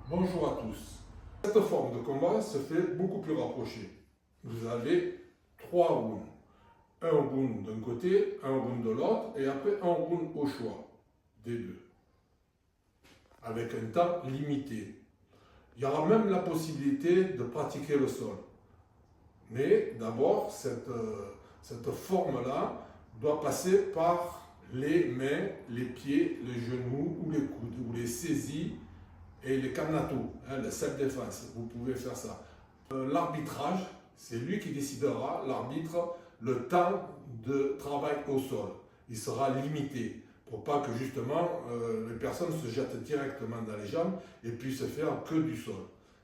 Bonjour à tous. Cette forme de combat se fait beaucoup plus rapprochée. Vous avez 3 rounds. Un round d'un côté, un round de l'autre, et après un round au choix des deux. Avec un temps limité. Il y aura même la possibilité de pratiquer le sol. Mais d'abord, cette forme-là doit passer par les mains, les pieds, les genoux ou les coudes, ou les saisies et les kanato, le self-défense. Vous pouvez faire ça. L'arbitrage, c'est lui qui décidera, l'arbitre, le temps de travail au sol. Il sera limité pour pas que justement les personnes se jettent directement dans les jambes et puissent faire que du sol.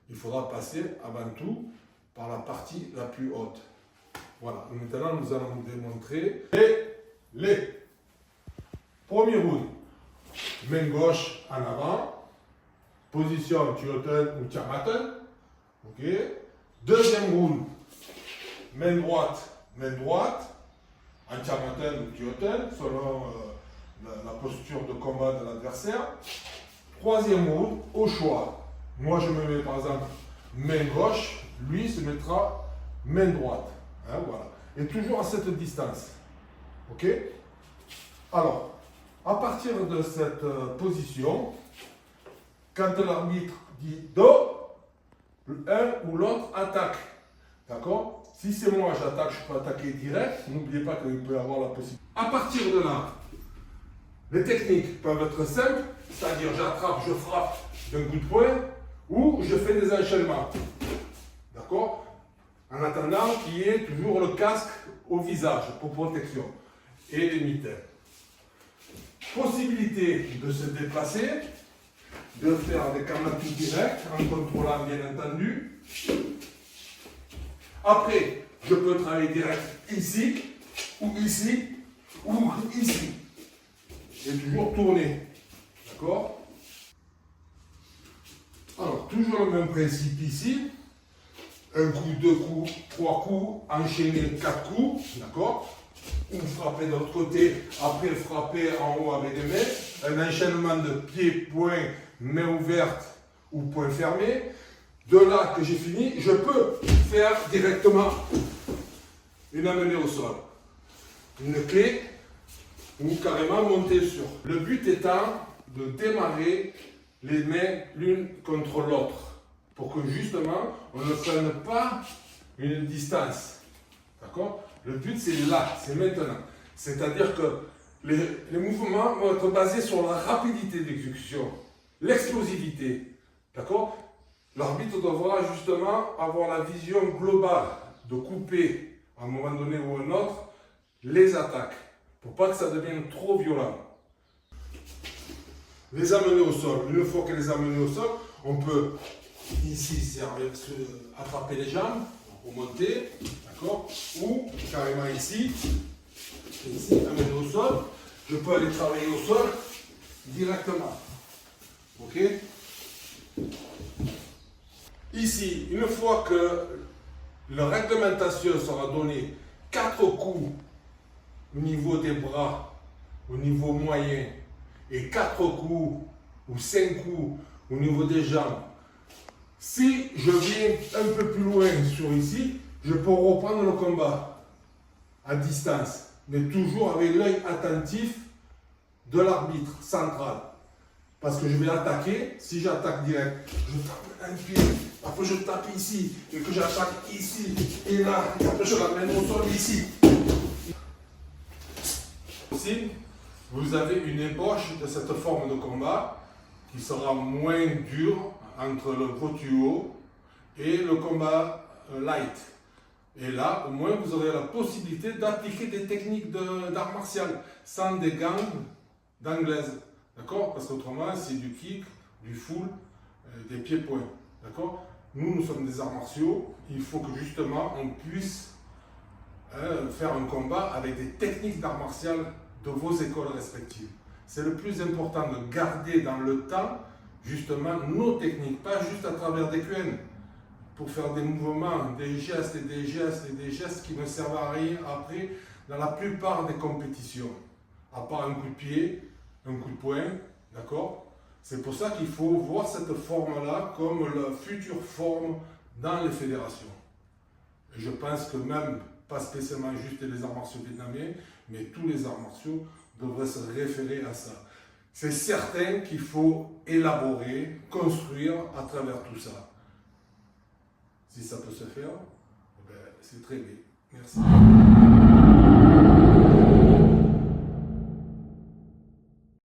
Il faudra passer avant tout par la partie la plus haute. Voilà, maintenant nous allons vous démontrer les premiers rounds. Main gauche en avant, position Tioten ou Tiamaten. Ok. Deuxième round, main droite, en Tiamaten ou Tioten, selon la posture de combat de l'adversaire. Troisième round, au choix. Moi je me mets par exemple main gauche, lui se mettra main droite. Hein, voilà. Et toujours à cette distance. Ok. Alors, à partir de cette position, quand l'arbitre dit do, l'un ou l'autre attaque. D'accord? Si c'est moi, j'attaque, je peux attaquer direct. N'oubliez pas qu'il peut y avoir la possibilité. À partir de là, les techniques peuvent être simples, c'est-à-dire j'attrape, je frappe d'un coup de poing, ou je fais des enchaînements. D'accord? En attendant qu'il y ait toujours le casque au visage pour protection et les mitaines. Possibilité de se déplacer, de faire des kamatus directs en contrôlant bien entendu. Après, je peux travailler direct ici, ou ici, ou ici. Et toujours tourner. D'accord? Alors, toujours le même principe ici. Un coup, deux coups, trois coups, enchaîner quatre coups. D'accord? Ou frapper de l'autre côté, après frapper en haut avec des mains. Un enchaînement de pieds, poings, main ouverte ou poing fermé. De là que j'ai fini, je peux faire directement une amenée au sol. Une clé ou carrément monter sur. Le but étant de démarrer les mains l'une contre l'autre pour que justement on ne prenne pas une distance. D'accord? Le but c'est là, c'est maintenant. C'est-à-dire que les mouvements vont être basés sur la rapidité d'exécution, l'explosivité. D'accord? L'arbitre devra justement avoir la vision globale de couper à un moment donné ou à un autre les attaques pour pas que ça devienne trop violent. Les amener au sol. Une fois que les amener au sol, on peut ici attraper les jambes, remonter, d'accord, ou carrément ici, amener au sol. Je peux aller travailler au sol directement. Ok? Ici, une fois que la réglementation sera donnée, 4 coups au niveau des bras, au niveau moyen, et 4 coups ou 5 coups au niveau des jambes. Si je viens un peu plus loin sur ici, je peux reprendre le combat à distance, mais toujours avec l'œil attentif de l'arbitre central. Parce que je vais attaquer, si j'attaque direct, je tape un pied, après je tape ici, et que j'attaque ici, et là, et après je l'amène au sol ici. Aussi, vous avez une ébauche de cette forme de combat qui sera moins dure entre le Pro-Duo et le combat light. Et là, au moins, vous aurez la possibilité d'appliquer des techniques d'art martial sans des gants d'anglaise. D'accord? Parce qu'autrement, c'est du kick, du full, des pieds-points. D'accord? Nous sommes des arts martiaux. Il faut que justement, on puisse faire un combat avec des techniques d'art martial de vos écoles respectives. C'est le plus important de garder dans le temps, justement, nos techniques. Pas juste à travers des QN. Pour faire des mouvements, des gestes et des gestes et des gestes qui ne servent à rien après dans la plupart des compétitions. À part un coup de pied, un coup de poing, d'accord? C'est pour ça qu'il faut voir cette forme-là comme la future forme dans les fédérations. Et je pense que même, pas spécialement juste les arts martiaux vietnamiens, mais tous les arts martiaux devraient se référer à ça. C'est certain qu'il faut élaborer, construire à travers tout ça. Si ça peut se faire, c'est très bien. Merci.